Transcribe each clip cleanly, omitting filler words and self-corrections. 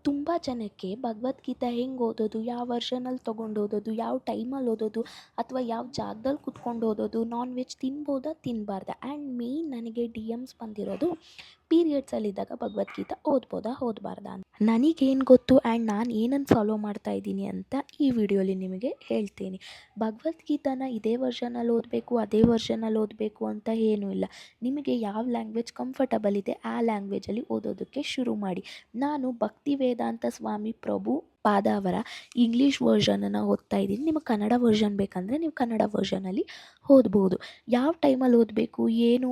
ತುಂಬ ಜನಕ್ಕೆ ಭಗವದ್ಗೀತೆ ಹೆಂಗೆ ಓದೋದು, ಯಾವ ವರ್ಷನಲ್ಲಿ ತೊಗೊಂಡು ಓದೋದು, ಯಾವ ಟೈಮಲ್ಲಿ ಓದೋದು, ಅಥವಾ ಯಾವ ಜಾಗದಲ್ಲಿ ಕುತ್ಕೊಂಡು ಓದೋದು, ನಾನ್ ವೆಜ್ ತಿನ್ಬೋದಾ ತಿನ್ನಬಾರ್ದಾ, ಆ್ಯಂಡ್ ಮೇಯ್ನ್ ನನಗೆ ಡಿ ಎಮ್ಸ್ ಬಂದಿರೋದು ಪೀರಿಯಡ್ಸಲ್ಲಿದ್ದಾಗ ಭಗವದ್ಗೀತೆ ಓದಬಾರ್ದಾ ಅಂತ. ನನಗೇನು ಗೊತ್ತು ಆ್ಯಂಡ್ ನಾನು ಏನನ್ನು ಫಾಲೋ ಮಾಡ್ತಾ ಇದ್ದೀನಿ ಅಂತ ಈ ವಿಡಿಯೋಲಿ ನಿಮಗೆ ಹೇಳ್ತೀನಿ. ಭಗವದ್ಗೀತಾನ ಇದೇ ವರ್ಷನಲ್ಲಿ ಓದಬೇಕು, ಅದೇ ವರ್ಷನಲ್ಲಿ ಓದಬೇಕು ಅಂತ ಏನೂ ಇಲ್ಲ. ನಿಮಗೆ ಯಾವ ಲ್ಯಾಂಗ್ವೇಜ್ ಕಂಫರ್ಟಬಲ್ ಇದೆ ಆ ಲ್ಯಾಂಗ್ವೇಜಲ್ಲಿ ಓದೋದಕ್ಕೆ ಶುರು ಮಾಡಿ. ನಾನು ಭಕ್ತಿ ವೇದಾಂತ ಸ್ವಾಮಿ ಪ್ರಭು ಪಾದ ಅವರ ಇಂಗ್ಲೀಷ್ ವರ್ಷನನ್ನು ಓದ್ತಾ ಇದ್ದೀನಿ. ನಿಮಗೆ ಕನ್ನಡ ವರ್ಷನ್ ಬೇಕಂದರೆ ನೀವು ಕನ್ನಡ ವರ್ಷನಲ್ಲಿ ಓದ್ಬೋದು. ಯಾವ ಟೈಮಲ್ಲಿ ಓದಬೇಕು ಏನು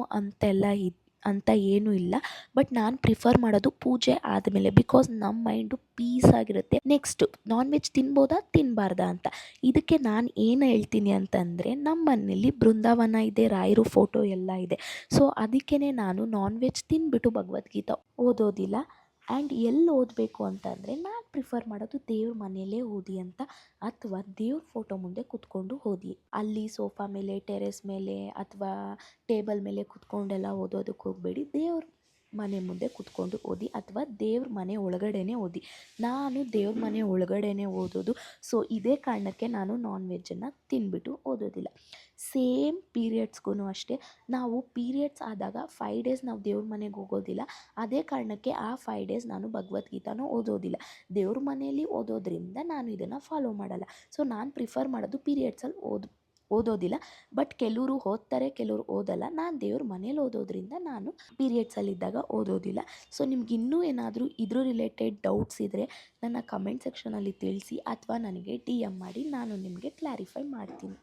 ಅಂತ ಏನೂ ಇಲ್ಲ. ಬಟ್ ನಾನು ಪ್ರಿಫರ್ ಮಾಡೋದು ಪೂಜೆ ಆದಮೇಲೆ, ಬಿಕಾಸ್ ನಮ್ಮ ಮೈಂಡು ಪೀಸ್ ಆಗಿರುತ್ತೆ. ನೆಕ್ಸ್ಟು ನಾನ್ ವೆಜ್ ತಿನ್ಬೋದಾ ತಿನ್ನಬಾರ್ದಾ ಅಂತ. ಇದಕ್ಕೆ ನಾನು ಏನು ಹೇಳ್ತೀನಿ ಅಂತಂದರೆ, ನಮ್ಮ ಮನೇಲಿ ಬೃಂದಾವನ ಇದೆ, ರಾಯರು ಫೋಟೋ ಎಲ್ಲ ಇದೆ. ಸೊ ಅದಕ್ಕೇ ನಾನು ನಾನ್ ವೆಜ್ ತಿಂದುಬಿಟ್ಟು ಭಗವದ್ಗೀತೆ ಓದೋದಿಲ್ಲ. ಆ್ಯಂಡ್ ಎಲ್ಲಿ ಓದಬೇಕು ಅಂತಂದರೆ, ನಾನು ಪ್ರಿಫರ್ ಮಾಡೋದು ದೇವ್ರ ಮನೆಯಲ್ಲೇ ಓದಿ ಅಂತ, ಅಥವಾ ದೇವ್ರ ಫೋಟೋ ಮುಂದೆ ಕೂತ್ಕೊಂಡು ಓದಿ. ಅಲ್ಲಿ ಸೋಫಾ ಮೇಲೆ, ಟೆರೆಸ್ ಮೇಲೆ ಅಥವಾ ಟೇಬಲ್ ಮೇಲೆ ಕೂತ್ಕೊಂಡೆಲ್ಲ ಓದೋದಕ್ಕೆ ಹೋಗಬೇಡಿ. ದೇವ್ರ ಮನೆ ಮುಂದೆ ಕೂತ್ಕೊಂಡು ಓದಿ, ಅಥವಾ ದೇವ್ರ ಮನೆ ಒಳಗಡೆನೇ ಓದಿ. ನಾನು ದೇವ್ರ ಮನೆ ಒಳಗಡೆನೇ ಓದೋದು. ಸೊ ಇದೇ ಕಾರಣಕ್ಕೆ ನಾನು ನಾನ್ ವೆಜ್ಜನ್ನು ತಿಂದುಬಿಟ್ಟು ಓದೋದಿಲ್ಲ. ಸೇಮ್ ಪೀರಿಯಡ್ಸ್ಗೂ ಅಷ್ಟೇ. ನಾವು ಪೀರಿಯಡ್ಸ್ ಆದಾಗ 5 ಡೇಸ್ ನಾವು ದೇವ್ರ ಮನೆಗೆ ಹೋಗೋದಿಲ್ಲ. ಅದೇ ಕಾರಣಕ್ಕೆ ಆ 5 ಡೇಸ್ ನಾನು ಭಗವದ್ಗೀತಾನೂ ಓದೋದಿಲ್ಲ. ದೇವ್ರ ಮನೆಯಲ್ಲಿ ಓದೋದ್ರಿಂದ ನಾನು ಇದನ್ನು ಫಾಲೋ ಮಾಡಲ್ಲ. ಸೊ ನಾನು ಪ್ರಿಫರ್ ಮಾಡೋದು ಪೀರಿಯಡ್ಸಲ್ಲಿ ಓದೋದಿಲ್ಲ. ಬಟ್ ಕೆಲವರು ಓದ್ತಾರೆ, ಕೆಲವರು ಓದಲ್ಲ. ನಾನು ದೇವ್ರ ಮನೇಲಿ ಓದೋದ್ರಿಂದ ನಾನು ಪೀರಿಯಡ್ಸಲ್ಲಿದ್ದಾಗ ಓದೋದಿಲ್ಲ. ಸೊ ನಿಮ್ಗೆ ಇನ್ನೂ ಏನಾದರೂ ಇದ್ರ ರಿಲೇಟೆಡ್ ಡೌಟ್ಸ್ ಇದ್ದರೆ ನನ್ನ ಕಮೆಂಟ್ ಸೆಕ್ಷನಲ್ಲಿ ತಿಳಿಸಿ, ಅಥವಾ ನನಗೆ DM ಮಾಡಿ, ನಾನು ನಿಮಗೆ ಕ್ಲಾರಿಫೈ ಮಾಡ್ತೀನಿ.